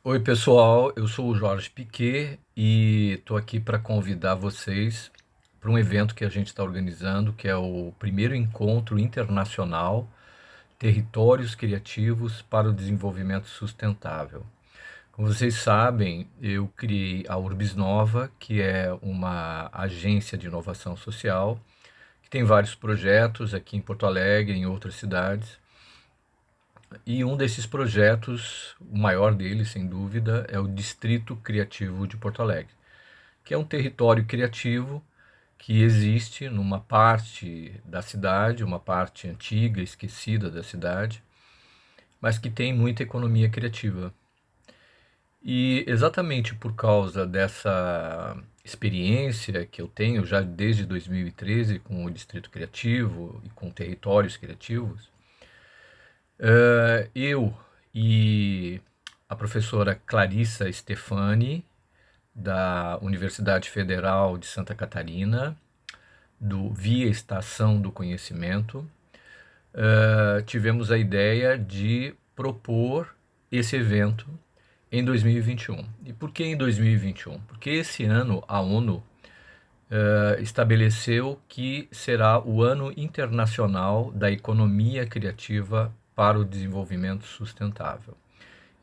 Oi, pessoal, eu sou o Jorge Piquet e estou aqui para convidar vocês para um evento que a gente está organizando, que é o primeiro encontro internacional Territórios Criativos para o Desenvolvimento Sustentável. Como vocês sabem, eu criei a Urbis Nova, que é uma agência de inovação social, que tem vários projetos aqui em Porto Alegre e em outras cidades. E um desses projetos, o maior deles, sem dúvida, é o Distrito Criativo de Porto Alegre, que é um território criativo que existe numa parte da cidade, uma parte antiga, esquecida da cidade, mas que tem muita economia criativa. E exatamente por causa dessa experiência que eu tenho já desde 2013 com o Distrito Criativo e com territórios criativos, eu e a professora Clarissa Stefani, da Universidade Federal de Santa Catarina, do Via Estação do Conhecimento, tivemos a ideia de propor esse evento em 2021. E por que em 2021? Porque esse ano a ONU estabeleceu que será o Ano Internacional da Economia Criativa para o Desenvolvimento Sustentável.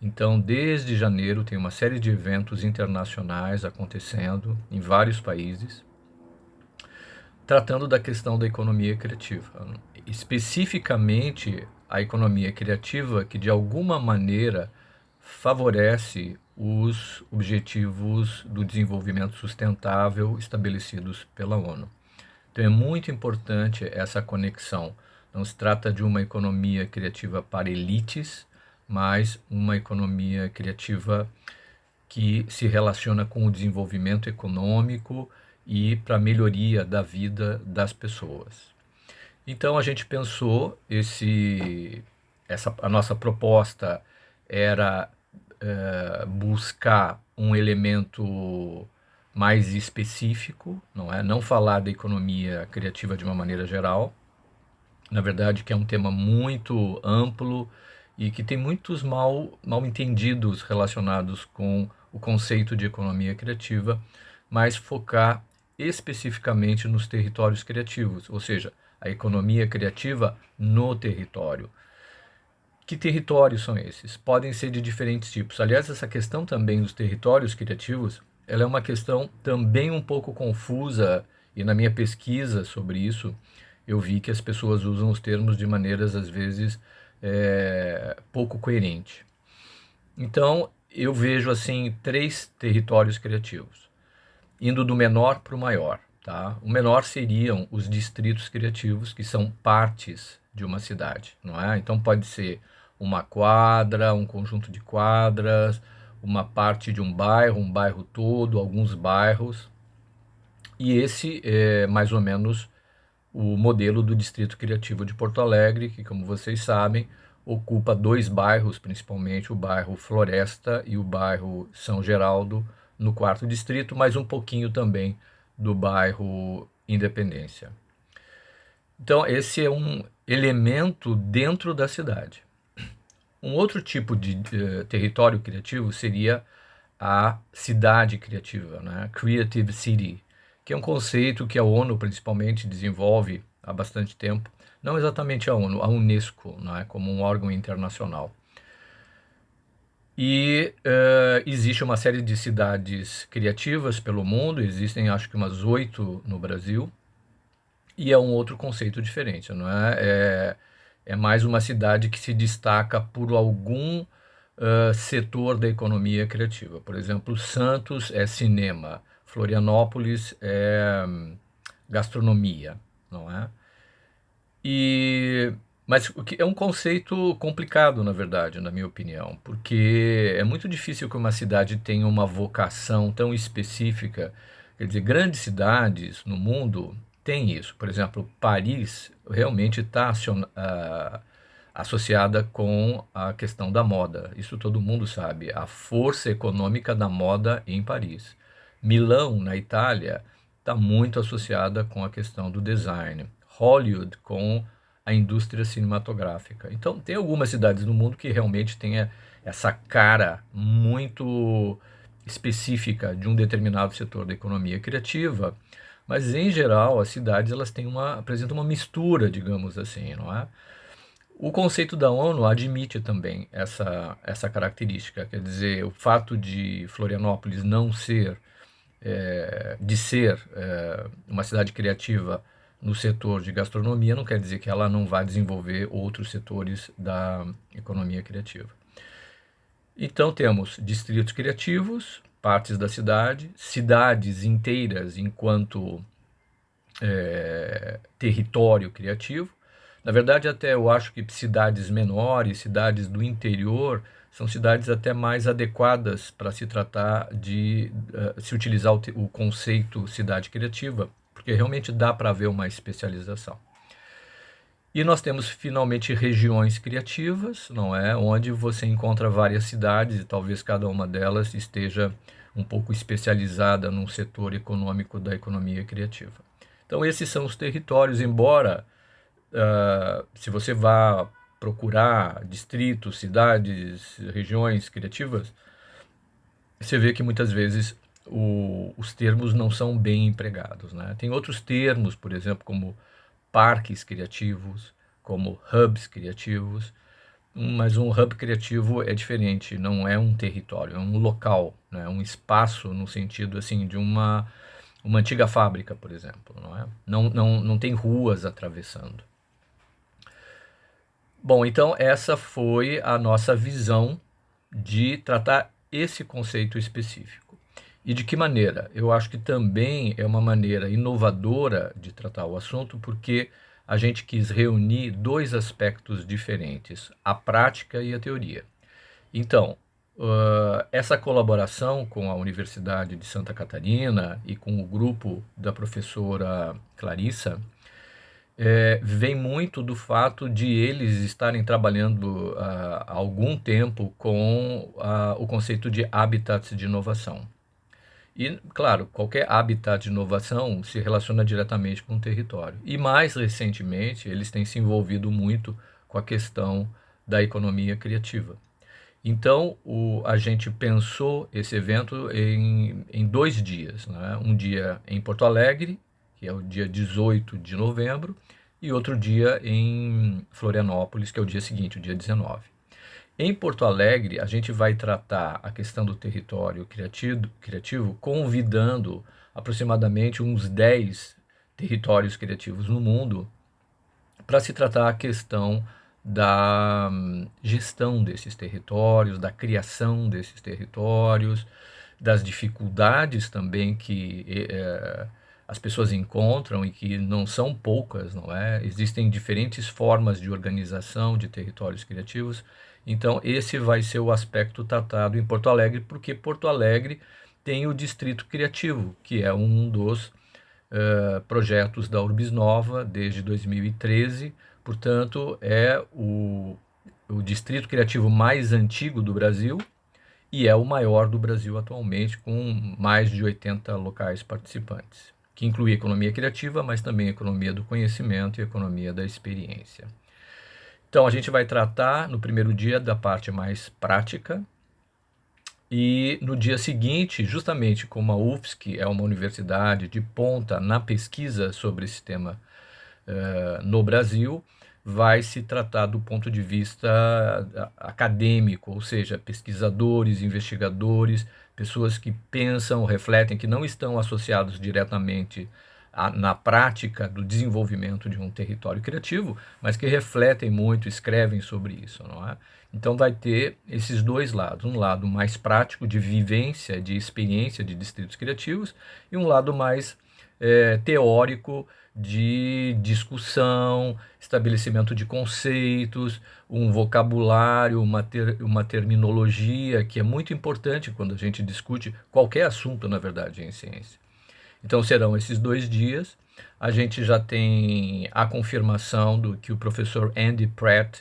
Então, desde janeiro, tem uma série de eventos internacionais acontecendo em vários países, tratando da questão da economia criativa. Especificamente, a economia criativa que, de alguma maneira, favorece os objetivos do desenvolvimento sustentável estabelecidos pela ONU. Então, é muito importante essa conexão. Não se trata de uma economia criativa para elites, mas uma economia criativa que se relaciona com o desenvolvimento econômico e para a melhoria da vida das pessoas. Então a gente pensou a nossa proposta era buscar um elemento mais específico, não é? Não falar da economia criativa de uma maneira geral, na verdade, que é um tema muito amplo e que tem muitos mal entendidos relacionados com o conceito de economia criativa, mas focar especificamente nos territórios criativos, ou seja, a economia criativa no território. Que territórios são esses? Podem ser de diferentes tipos. Aliás, essa questão também dos territórios criativos, ela é uma questão também um pouco confusa e na minha pesquisa sobre isso, eu vi que as pessoas usam os termos de maneiras às vezes pouco coerente. Então, eu vejo assim três territórios criativos, indo do menor para o maior. Tá? O menor seriam os distritos criativos, que são partes de uma cidade, não é? Então pode ser uma quadra, um conjunto de quadras, uma parte de um bairro todo, alguns bairros. E esse é mais ou menos o modelo do Distrito Criativo de Porto Alegre, que, como vocês sabem, ocupa dois bairros, principalmente o bairro Floresta e o bairro São Geraldo, no quarto distrito, mas um pouquinho também do bairro Independência. Então, esse é um elemento dentro da cidade. Um outro tipo de território criativo seria a cidade criativa, né? Creative City, que é um conceito que a ONU principalmente desenvolve há bastante tempo. Não exatamente a ONU, a Unesco, né? Como um órgão internacional. E existe uma série de cidades criativas pelo mundo, existem acho que umas 8 no Brasil, e é um outro conceito diferente, não é? É mais uma cidade que se destaca por algum setor da economia criativa. Por exemplo, Santos é cinema, Florianópolis é gastronomia, não é? E mas o que é um conceito complicado, na verdade, na minha opinião, porque é muito difícil que uma cidade tenha uma vocação tão específica. Quer dizer, grandes cidades no mundo têm isso. Por exemplo, Paris realmente está associada com a questão da moda. Isso todo mundo sabe. A força econômica da moda em Paris. Milão, na Itália, está muito associada com a questão do design. Hollywood com a indústria cinematográfica. Então, tem algumas cidades no mundo que realmente têm essa cara muito específica de um determinado setor da economia criativa, mas em geral as cidades elas têm apresentam uma mistura, digamos assim, não é? O conceito da ONU admite também essa característica, quer dizer, o fato de Florianópolis não ser, uma cidade criativa no setor de gastronomia, não quer dizer que ela não vá desenvolver outros setores da economia criativa. Então temos distritos criativos, partes da cidade, cidades inteiras enquanto território criativo. Na verdade, até eu acho que cidades menores, cidades do interior, são cidades até mais adequadas para se tratar de se utilizar o conceito cidade criativa, porque realmente dá para haver uma especialização. E nós temos finalmente regiões criativas, não é? Onde você encontra várias cidades e talvez cada uma delas esteja um pouco especializada num setor econômico da economia criativa. Então esses são os territórios, embora se você vá procurar distritos, cidades, regiões criativas, você vê que muitas vezes os termos não são bem empregados, né? Tem outros termos, por exemplo, como parques criativos, como hubs criativos, mas um hub criativo é diferente, não é um território, é um local, né? Um espaço no sentido assim de uma antiga fábrica, por exemplo, não é? Não tem ruas atravessando. Bom, então essa foi a nossa visão de tratar esse conceito específico. E de que maneira? Eu acho que também é uma maneira inovadora de tratar o assunto, porque a gente quis reunir dois aspectos diferentes, a prática e a teoria. Então, essa colaboração com a Universidade de Santa Catarina e com o grupo da professora Clarissa vem muito do fato de eles estarem trabalhando há algum tempo com o conceito de habitats de inovação. E, claro, qualquer habitat de inovação se relaciona diretamente com o território. E, mais recentemente, eles têm se envolvido muito com a questão da economia criativa. Então, a gente pensou esse evento em 2 dias, né? Um dia em Porto Alegre, que é o dia 18 de novembro, e outro dia em Florianópolis, que é o dia seguinte, o dia 19. Em Porto Alegre, a gente vai tratar a questão do território criativo convidando aproximadamente uns 10 territórios criativos no mundo para se tratar a questão da gestão desses territórios, da criação desses territórios, das dificuldades também que as pessoas encontram e que não são poucas, não é? Existem diferentes formas de organização de territórios criativos. Então, esse vai ser o aspecto tratado em Porto Alegre, porque Porto Alegre tem o Distrito Criativo, que é um dos projetos da Urbis Nova desde 2013. Portanto, é o distrito criativo mais antigo do Brasil e é o maior do Brasil atualmente, com mais de 80 locais participantes, que inclui economia criativa, mas também economia do conhecimento e economia da experiência. Então, a gente vai tratar no primeiro dia da parte mais prática, e no dia seguinte, justamente como a UFSC é uma universidade de ponta na pesquisa sobre esse tema no Brasil, vai se tratar do ponto de vista acadêmico, ou seja, pesquisadores, investigadores, pessoas que pensam, refletem, que não estão associados diretamente na prática do desenvolvimento de um território criativo, mas que refletem muito, escrevem sobre isso, não é? Então vai ter esses dois lados, um lado mais prático de vivência, de experiência de distritos criativos, e um lado mais teórico de discussão, estabelecimento de conceitos, um vocabulário, uma terminologia que é muito importante quando a gente discute qualquer assunto, na verdade, em ciência. Então serão esses 2 dias. A gente já tem a confirmação do que o professor Andy Pratt,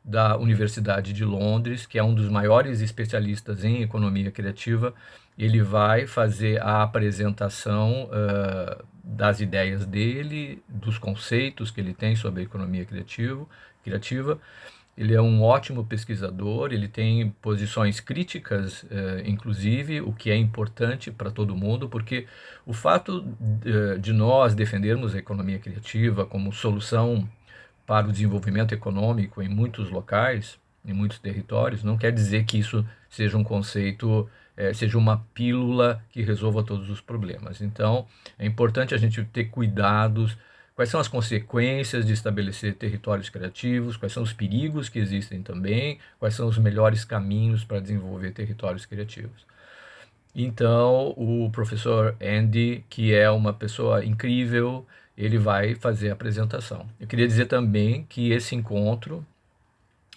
da Universidade de Londres, que é um dos maiores especialistas em economia criativa, ele vai fazer a apresentação das ideias dele, dos conceitos que ele tem sobre a economia criativa. ele é um ótimo pesquisador, ele tem posições críticas, inclusive, o que é importante para todo mundo, porque o fato de nós defendermos a economia criativa como solução para o desenvolvimento econômico em muitos locais, em muitos territórios, não quer dizer que isso seja um conceito, seja uma pílula que resolva todos os problemas. Então, é importante a gente ter cuidados. Quais são as consequências de estabelecer territórios criativos? Quais são os perigos que existem também? Quais são os melhores caminhos para desenvolver territórios criativos? Então, o professor Andy, que é uma pessoa incrível, ele vai fazer a apresentação. Eu queria dizer também que esse encontro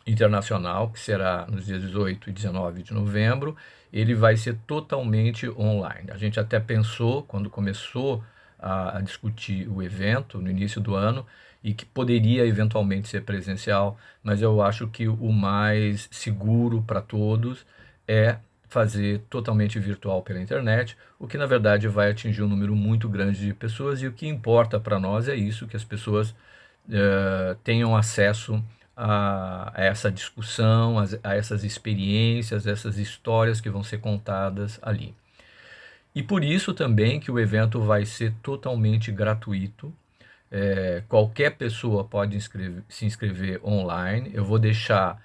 internacional, que será nos dias 18 e 19 de novembro, ele vai ser totalmente online. A gente até pensou, quando começou a discutir o evento no início do ano, e que poderia eventualmente ser presencial, mas eu acho que o mais seguro para todos é fazer totalmente virtual pela internet, o que na verdade vai atingir um número muito grande de pessoas, e o que importa para nós é isso, que as pessoas tenham acesso a essa discussão, a essas experiências, essas histórias que vão ser contadas ali. E por isso também que o evento vai ser totalmente gratuito. Qualquer pessoa pode se inscrever online. Eu vou deixar,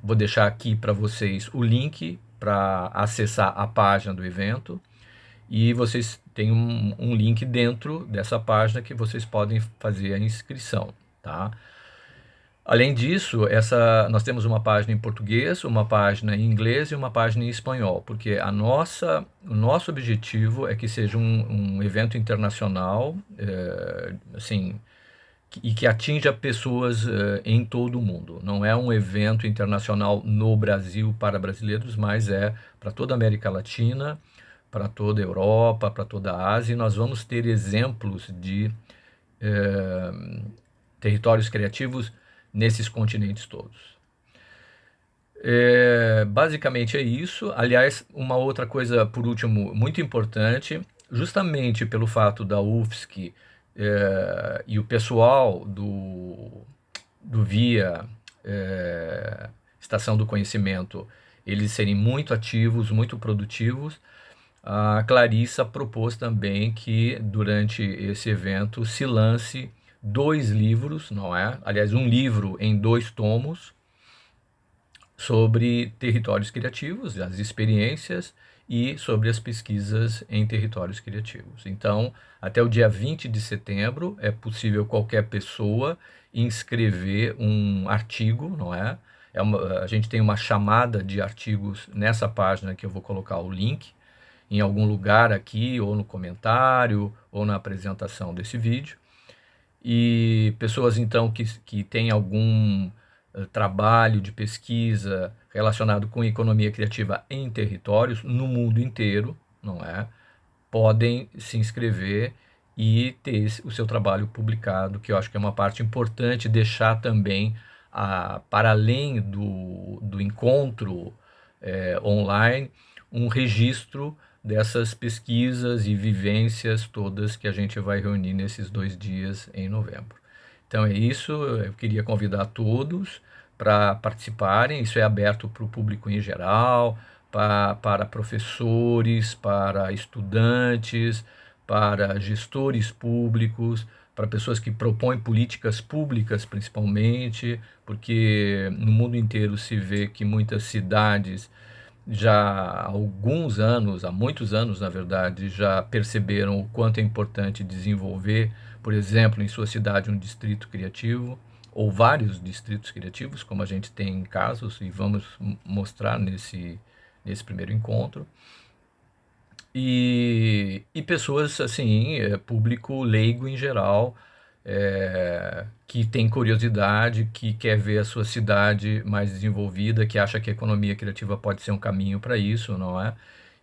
vou deixar aqui para vocês o link para acessar a página do evento. E vocês têm um link dentro dessa página que vocês podem fazer a inscrição, tá? Além disso, nós temos uma página em português, uma página em inglês e uma página em espanhol, porque o nosso objetivo é que seja um evento internacional, assim, e que atinja pessoas em todo o mundo. Não é um evento internacional no Brasil para brasileiros, mas é para toda a América Latina, para toda a Europa, para toda a Ásia, e nós vamos ter exemplos de territórios criativos nesses continentes todos. Basicamente é isso. Aliás, uma outra coisa, por último, muito importante, justamente pelo fato da UFSC e o pessoal do VIA, Estação do Conhecimento, eles serem muito ativos, muito produtivos, a Clarissa propôs também que durante esse evento se lance 2 livros, não é? Aliás, um livro em 2 tomos sobre territórios criativos, as experiências e sobre as pesquisas em territórios criativos. Então, até o dia 20 de setembro é possível qualquer pessoa inscrever um artigo, não é? A gente tem uma chamada de artigos nessa página que eu vou colocar o link em algum lugar aqui, ou no comentário, ou na apresentação desse vídeo. E pessoas, então, que têm algum trabalho de pesquisa relacionado com economia criativa em territórios, no mundo inteiro, não é? Podem se inscrever e ter o seu trabalho publicado, que eu acho que é uma parte importante, deixar também, para além do encontro online, um registro dessas pesquisas e vivências todas que a gente vai reunir nesses 2 dias em novembro. Então é isso, eu queria convidar todos para participarem, isso é aberto para o público em geral, para professores, para estudantes, para gestores públicos, para pessoas que propõem políticas públicas principalmente, porque no mundo inteiro se vê que muitas cidades já há alguns anos, há muitos anos na verdade, já perceberam o quanto é importante desenvolver, por exemplo, em sua cidade um distrito criativo, ou vários distritos criativos, como a gente tem casos, e vamos mostrar nesse primeiro encontro. E pessoas, assim, público leigo em geral, que tem curiosidade, que quer ver a sua cidade mais desenvolvida, que acha que a economia criativa pode ser um caminho para isso, não é?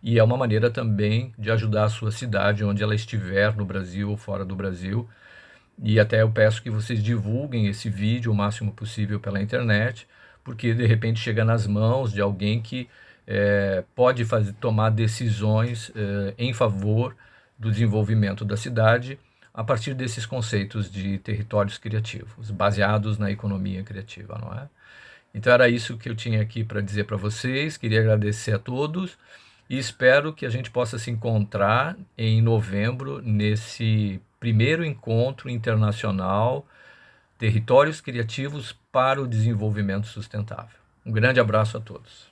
E é uma maneira também de ajudar a sua cidade, onde ela estiver, no Brasil ou fora do Brasil. E até eu peço que vocês divulguem esse vídeo o máximo possível pela internet, porque de repente chega nas mãos de alguém que pode tomar decisões em favor do desenvolvimento da cidade, a partir desses conceitos de territórios criativos, baseados na economia criativa, não é? Então era isso que eu tinha aqui para dizer para vocês, queria agradecer a todos e espero que a gente possa se encontrar em novembro nesse primeiro encontro internacional Territórios Criativos para o Desenvolvimento Sustentável. Um grande abraço a todos.